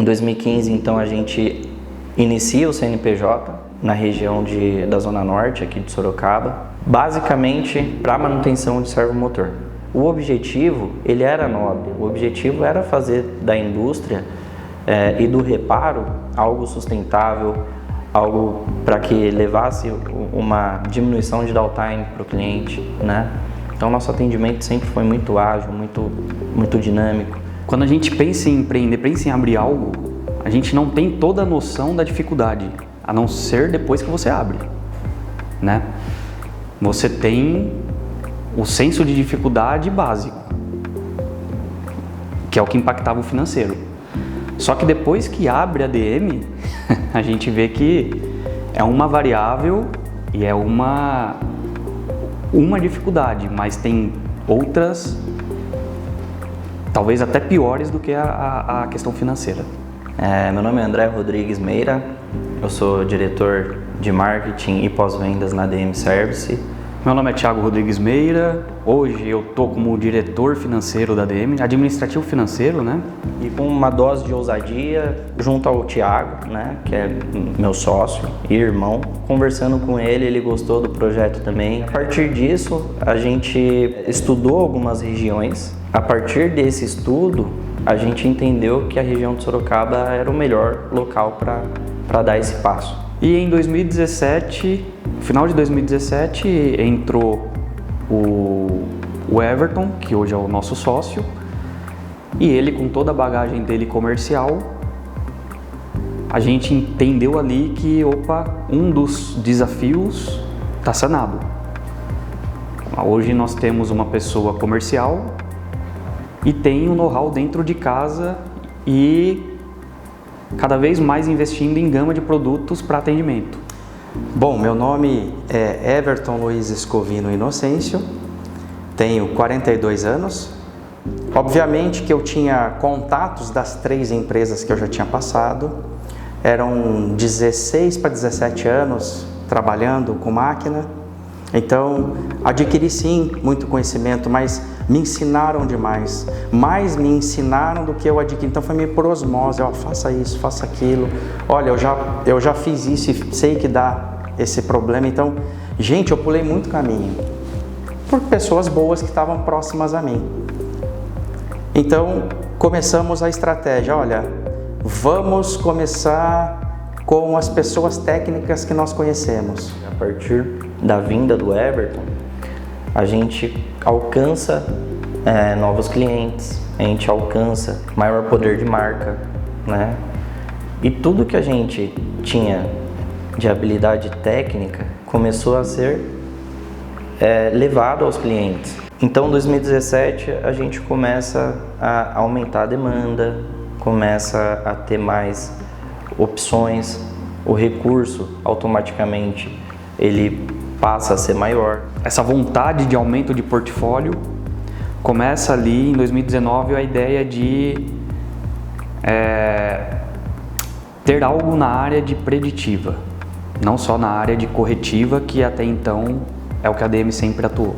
Em 2015, então, a gente inicia o CNPJ na região da Zona Norte, aqui de Sorocaba, basicamente para manutenção de servomotor. O objetivo, ele era nobre, o objetivo era fazer da indústria e do reparo algo sustentável, algo para que levasse uma diminuição de downtime para o cliente, né? Então, nosso atendimento sempre foi muito ágil, muito dinâmico. Quando a gente pensa em empreender, pensa em abrir algo, a gente não tem toda a noção da dificuldade, a não ser depois que você abre, né? Você tem o senso de dificuldade básico, que é o que impactava o financeiro. Só que depois que abre a DM, a gente vê que é uma variável e é uma dificuldade, mas tem outras, talvez até piores do que a questão financeira. Meu nome é André Rodrigues Meira, eu sou diretor de marketing e pós-vendas na DM Service. Meu nome é Thiago Rodrigues Meira, hoje eu estou como diretor financeiro da DM, administrativo financeiro, né? E com uma dose de ousadia, junto ao Thiago, né, que é meu sócio e irmão, conversando com ele, ele gostou do projeto também. A partir disso, a gente estudou algumas regiões. A partir desse estudo, a gente entendeu que a região de Sorocaba era o melhor local para dar esse passo. E em 2017, final de 2017, entrou o Everton, que hoje é o nosso sócio, e ele, com toda a bagagem dele comercial, a gente entendeu ali que, um dos desafios está sanado. Hoje nós temos uma pessoa comercial e tem um know-how dentro de casa e cada vez mais investindo em gama de produtos para atendimento. Bom, meu nome é Everton Luiz Escovino Inocêncio, tenho 42 anos. Obviamente que eu tinha contatos das 3 empresas que eu já tinha passado, eram 16 para 17 anos trabalhando com máquina, então adquiri sim muito conhecimento, mas me ensinaram demais, mais me ensinaram do que eu adquiri, então foi meio por osmose, faça isso, faça aquilo, olha, eu já fiz isso e sei que dá esse problema, então, gente, eu pulei muito caminho, por pessoas boas que estavam próximas a mim. Então, começamos a estratégia, olha, vamos começar com as pessoas técnicas que nós conhecemos. A partir da vinda do Everton, a gente alcança novos clientes, a gente alcança maior poder de marca, né? E tudo que a gente tinha de habilidade técnica começou a ser levado aos clientes. Então, em 2017, a gente começa a aumentar a demanda, começa a ter mais opções, o recurso automaticamente ele passa a ser maior. Essa vontade de aumento de portfólio começa ali em 2019 a ideia de ter algo na área de preditiva, não só na área de corretiva, que até então é o que a DM sempre atuou.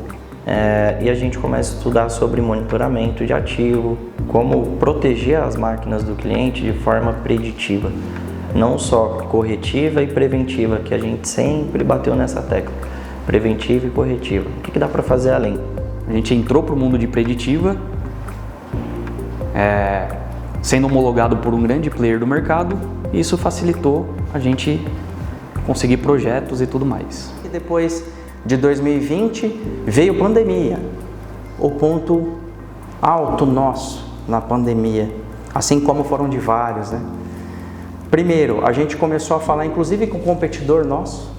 E a gente começa a estudar sobre monitoramento de ativo, como proteger as máquinas do cliente de forma preditiva, não só corretiva e preventiva, que a gente sempre bateu nessa tecla, preventiva e corretiva. O que dá para fazer além? A gente entrou para o mundo de preditiva, sendo homologado por um grande player do mercado, e isso facilitou a gente conseguir projetos e tudo mais. E depois de 2020 veio pandemia, o ponto alto nosso na pandemia, assim como foram de vários, né? Primeiro, a gente começou a falar, inclusive com um competidor nosso,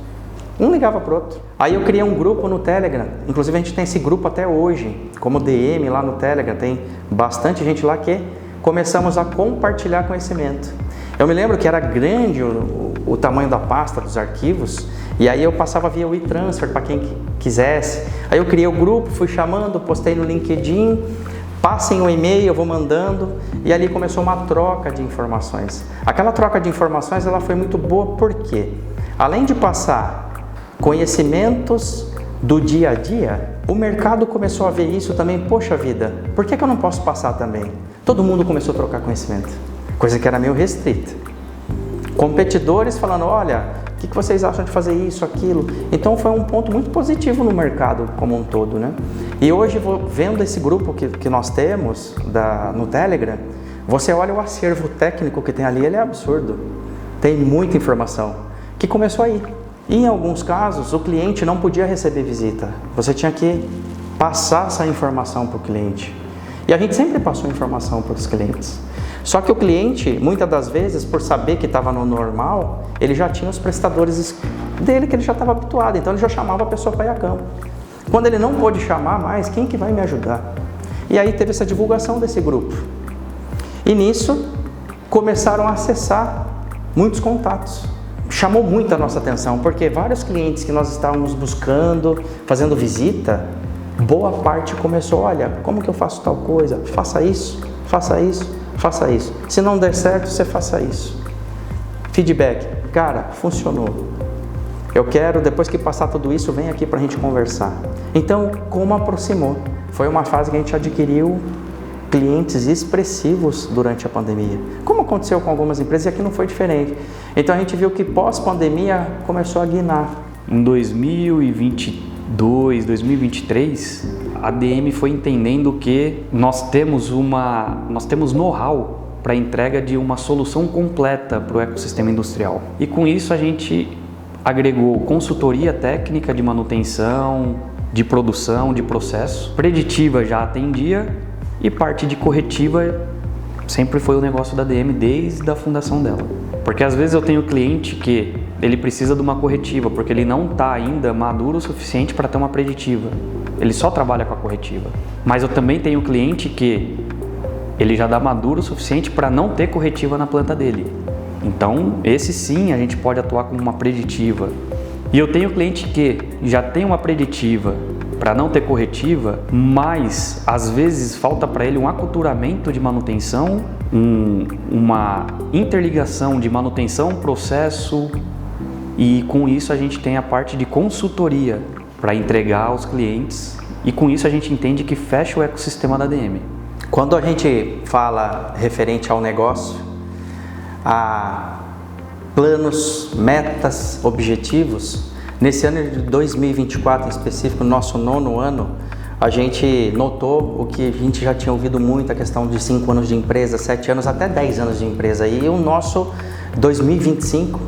um ligava para o outro. Aí eu criei um grupo no Telegram, inclusive a gente tem esse grupo até hoje, como DM lá no Telegram, tem bastante gente lá que começamos a compartilhar conhecimento. Eu me lembro que era grande o tamanho da pasta dos arquivos, e aí eu passava via WeTransfer para quem quisesse. Aí eu criei o grupo, fui chamando, postei no LinkedIn, passem o e-mail, eu vou mandando, e ali começou uma troca de informações. Aquela troca de informações ela foi muito boa porque, além de passar conhecimentos do dia a dia, o mercado começou a ver isso também. Poxa vida, por que eu não posso passar também? Todo mundo começou a trocar conhecimento. coisa que era meio restrita. Competidores falando, olha, o que vocês acham de fazer isso, aquilo? Então foi um ponto muito positivo no mercado como um todo, né? E hoje, vendo esse grupo que nós temos no Telegram, você olha o acervo técnico que tem ali, ele é absurdo. Tem muita informação, que começou aí. E em alguns casos, o cliente não podia receber visita. Você tinha que passar essa informação para o cliente. E a gente sempre passou informação para os clientes. Só que o cliente, muitas das vezes, por saber que estava no normal, ele já tinha os prestadores dele que ele já estava habituado. Então ele já chamava a pessoa para ir a campo. Quando ele não pôde chamar mais, quem que vai me ajudar? E aí teve essa divulgação desse grupo. E nisso, começaram a acessar muitos contatos. Chamou muito a nossa atenção, porque vários clientes que nós estávamos buscando, fazendo visita, boa parte começou, olha, como que eu faço tal coisa? Faça isso, faça isso, faça isso. Se não der certo, você faça isso. Feedback, cara, funcionou. Eu quero, depois que passar tudo isso, vem aqui para a gente conversar. Então, como aproximou? Foi uma fase que a gente adquiriu clientes expressivos durante a pandemia. Como aconteceu com algumas empresas, e aqui não foi diferente. Então a gente viu que pós-pandemia começou a guinar. Em 2022, 2023, a ADM foi entendendo que nós temos know-how para a entrega de uma solução completa para o ecossistema industrial. E com isso a gente agregou consultoria técnica de manutenção, de produção, de processo. Preditiva já atendia e parte de corretiva sempre foi o negócio da ADM desde a fundação dela. Porque às vezes eu tenho cliente que ele precisa de uma corretiva, porque ele não está ainda maduro o suficiente para ter uma preditiva. Ele só trabalha com a corretiva. Mas eu também tenho cliente que ele já dá maduro o suficiente para não ter corretiva na planta dele. Então, esse sim a gente pode atuar como uma preditiva. E eu tenho cliente que já tem uma preditiva para não ter corretiva, mas às vezes falta para ele um aculturamento de manutenção, uma interligação de manutenção, processo, e com isso a gente tem a parte de consultoria para entregar aos clientes, e com isso a gente entende que fecha o ecossistema da ADM. Quando a gente fala referente ao negócio, a planos, metas, objetivos, nesse ano de 2024 em específico, nosso 9º ano, a gente notou o que a gente já tinha ouvido muito, a questão de 5 anos de empresa, 7 anos, até 10 anos de empresa. E o nosso 2025,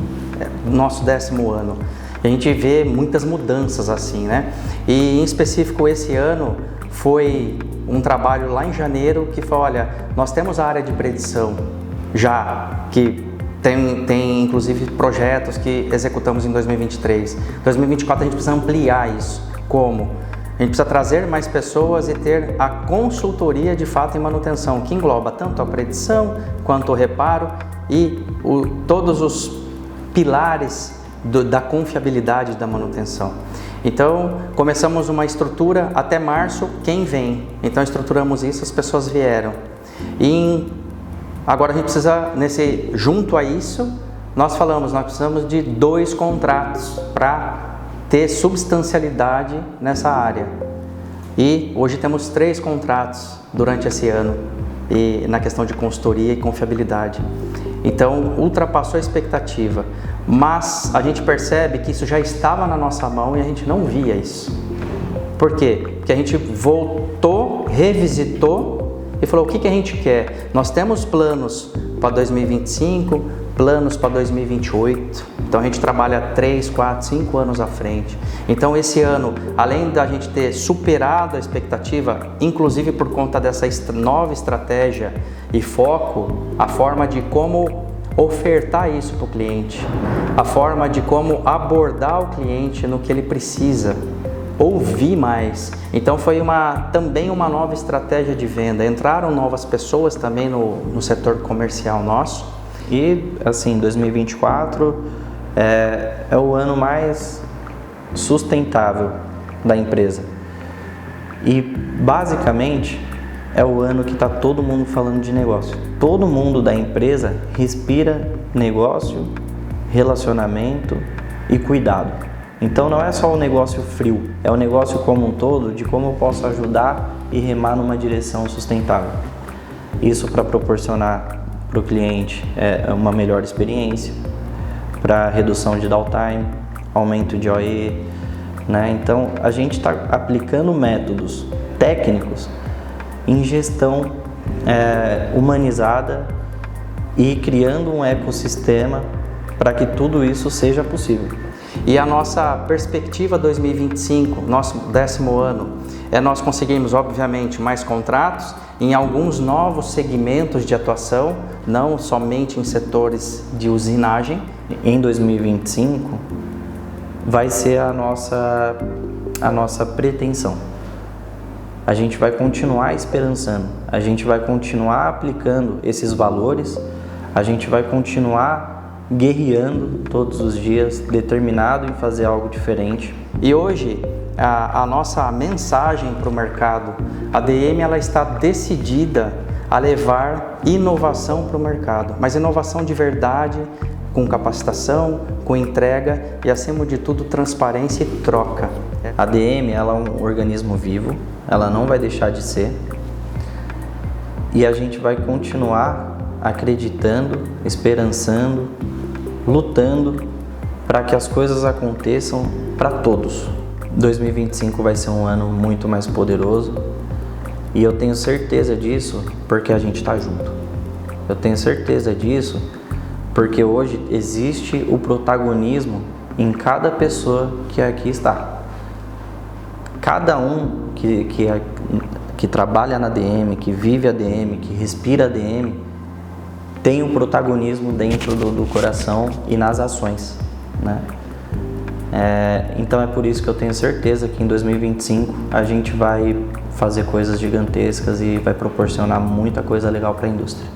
nosso 10º ano. E a gente vê muitas mudanças assim, né? E em específico esse ano foi um trabalho lá em janeiro que foi, olha, nós temos a área de predição já, que tem inclusive projetos que executamos em 2023. 2024 a gente precisa ampliar isso. Como? A gente precisa trazer mais pessoas e ter a consultoria de fato em manutenção, que engloba tanto a predição quanto o reparo e todos os pilares da confiabilidade da manutenção. Então, começamos uma estrutura até março, quem vem? Então, estruturamos isso, as pessoas vieram. Agora a gente precisa, junto a isso, nós precisamos de 2 contratos para ter substancialidade nessa área. E hoje temos 3 contratos durante esse ano, e na questão de consultoria e confiabilidade. Então, ultrapassou a expectativa, mas a gente percebe que isso já estava na nossa mão e a gente não via isso. Por quê? Porque a gente voltou, revisitou e falou o que a gente quer. Nós temos planos para 2025, planos para 2028, então a gente trabalha 3, 4, 5 anos à frente. Então esse ano, além da gente ter superado a expectativa, inclusive por conta dessa nova estratégia e foco, a forma de como ofertar isso para o cliente, a forma de como abordar o cliente no que ele precisa, ouvir mais. Então foi também uma nova estratégia de venda. Entraram novas pessoas também no setor comercial nosso. E assim, 2024 é o ano mais sustentável da empresa. E basicamente é o ano que está todo mundo falando de negócio. Todo mundo da empresa respira negócio, relacionamento e cuidado. Então não é só o negócio frio, é o negócio como um todo, de como eu posso ajudar e remar numa direção sustentável. Isso para proporcionar para o cliente é uma melhor experiência, para redução de downtime, aumento de OE, né? Então a gente está aplicando métodos técnicos em gestão humanizada e criando um ecossistema para que tudo isso seja possível. E a nossa perspectiva 2025, nosso 10º ano, é nós conseguirmos, obviamente, mais contratos em alguns novos segmentos de atuação, não somente em setores de usinagem. Em 2025 vai ser a nossa pretensão. A gente vai continuar esperançando, a gente vai continuar aplicando esses valores, a gente vai continuar guerreando todos os dias, determinado em fazer algo diferente. E hoje a nossa mensagem para o mercado, a DM ela está decidida a levar inovação para o mercado, mas inovação de verdade, com capacitação, com entrega e, acima de tudo, transparência e troca. A DM ela é um organismo vivo, ela não vai deixar de ser, e a gente vai continuar acreditando, esperançando, lutando para que as coisas aconteçam para todos. 2025 vai ser um ano muito mais poderoso e eu tenho certeza disso porque a gente está junto. Eu tenho certeza disso porque hoje existe o protagonismo em cada pessoa que aqui está. Cada um que trabalha na DM, que vive a DM, que respira a DM, tem um protagonismo dentro do coração e nas ações, né? Então é por isso que eu tenho certeza que em 2025 a gente vai fazer coisas gigantescas e vai proporcionar muita coisa legal para a indústria.